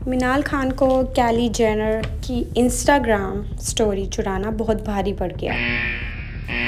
मिनाल खान को कैली जेनर की Instagram story चुराना बहुत भारी पड़ गया।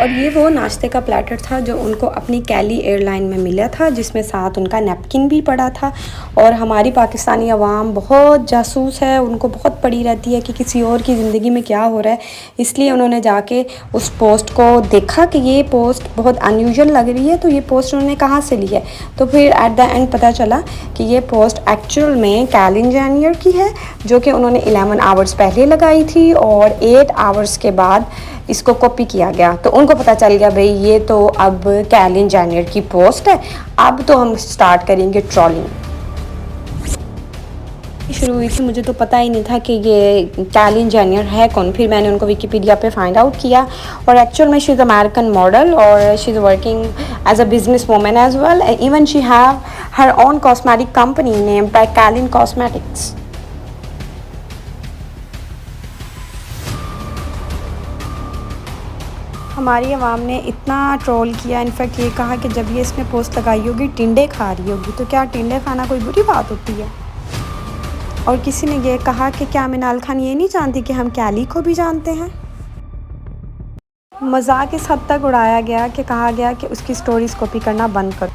और ये वो नाश्ते का प्लेटर था जो उनको अपनी कैली एयरलाइन में मिला था, जिसमें साथ उनका नैपकिन भी पड़ा था। और हमारी पाकिस्तानी अवाम बहुत जासूस है, उनको बहुत पड़ी रहती है कि किसी और की ज़िंदगी में क्या हो रहा है। इसलिए उन्होंने जाके उस पोस्ट को देखा कि ये पोस्ट बहुत अनयूजुअल लग रही है, तो ये पोस्ट उन्होंने कहाँ से ली है। तो फिर एट द एंड पता चला कि ये पोस्ट एक्चुअल में कैलिन जेनियर की है, जो कि उन्होंने 11 आवर्स पहले लगाई थी और 8 आवर्स के बाद इसको कॉपी किया गया। तो उनको पता चल गया भाई ये तो अब कैलिन जेनियर की पोस्ट है, अब तो हम स्टार्ट करेंगे ट्रोलिंग। शुरू हुई थी, मुझे तो पता ही नहीं था कि ये कैलिन जेनियर है कौन। फिर मैंने उनको विकिपीडिया पे फाइंड आउट किया और एक्चुअल में शी इज़ अमेरिकन मॉडल और she is working as a business woman as well. Even she have her own cosmetic company named by Kylie cosmetics. हमारी आवाम ने इतना ट्रोल किया, इनफैक्ट ये कहा कि जब ये इसने पोस्ट लगाई होगी टिंडे खा रही होगी, तो क्या टिंडे खाना कोई बुरी बात होती है। और किसी ने ये कहा कि क्या मिनाल खान ये नहीं जानती कि हम कैली को भी जानते हैं। मजाक इस हद तक उड़ाया गया कि कहा गया कि उसकी स्टोरीज कॉपी करना बंद कर।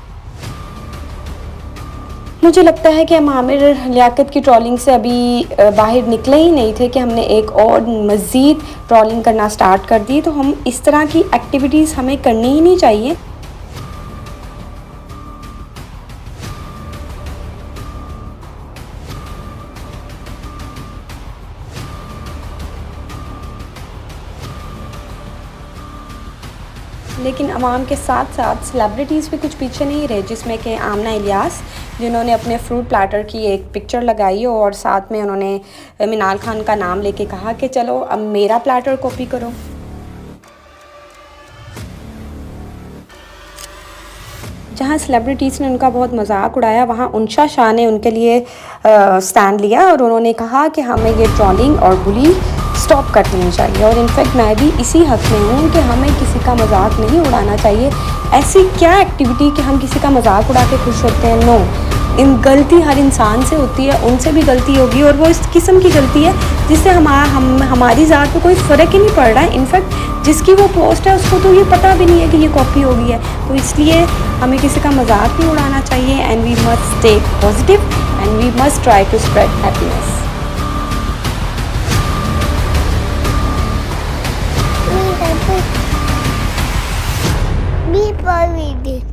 मुझे लगता है कि हम आमिर लियाकत की ट्रोलिंग से अभी बाहर निकले ही नहीं थे कि हमने एक और मज़ीद ट्रोलिंग करना स्टार्ट कर दी। तो हम इस तरह की एक्टिविटीज़ हमें करनी ही नहीं चाहिए। लेकिन अवाम के साथ साथ सेलिब्रिटीज़ भी कुछ पीछे नहीं रहे, जिसमें कि आमना इलियास, जिन्होंने अपने फ्रूट प्लाटर की एक पिक्चर लगाई और साथ में उन्होंने मिनाल खान का नाम लेके कहा कि चलो अब मेरा प्लाटर कॉपी करो। जहाँ सेलिब्रिटीज़ ने उनका बहुत मजाक उड़ाया, वहाँ उनशा शाह ने उनके लिए स्टैंड लिया और उन्होंने कहा कि हमें ये ट्रोलिंग और बुली स्टॉप कर देनी चाहिए। और इनफैक्ट मैं भी इसी हक में हूँ कि हमें किसी का मजाक नहीं उड़ाना चाहिए। ऐसी क्या एक्टिविटी कि हम किसी का मजाक उड़ा के खुश होते हैं? नो, इन गलती हर इंसान से होती है, उनसे भी गलती होगी और वो इस किस्म की गलती है जिससे हमारी ज़ात पे कोई फ़र्क ही नहीं पड़ रहा है। इनफैक्ट जिसकी वो पोस्ट है उसको तो ये पता भी नहीं है कि ये कॉपी हो गई है। तो इसलिए हमें किसी का मजाक नहीं उड़ाना चाहिए and we must stay positive and we must try to spread happiness. Before we did.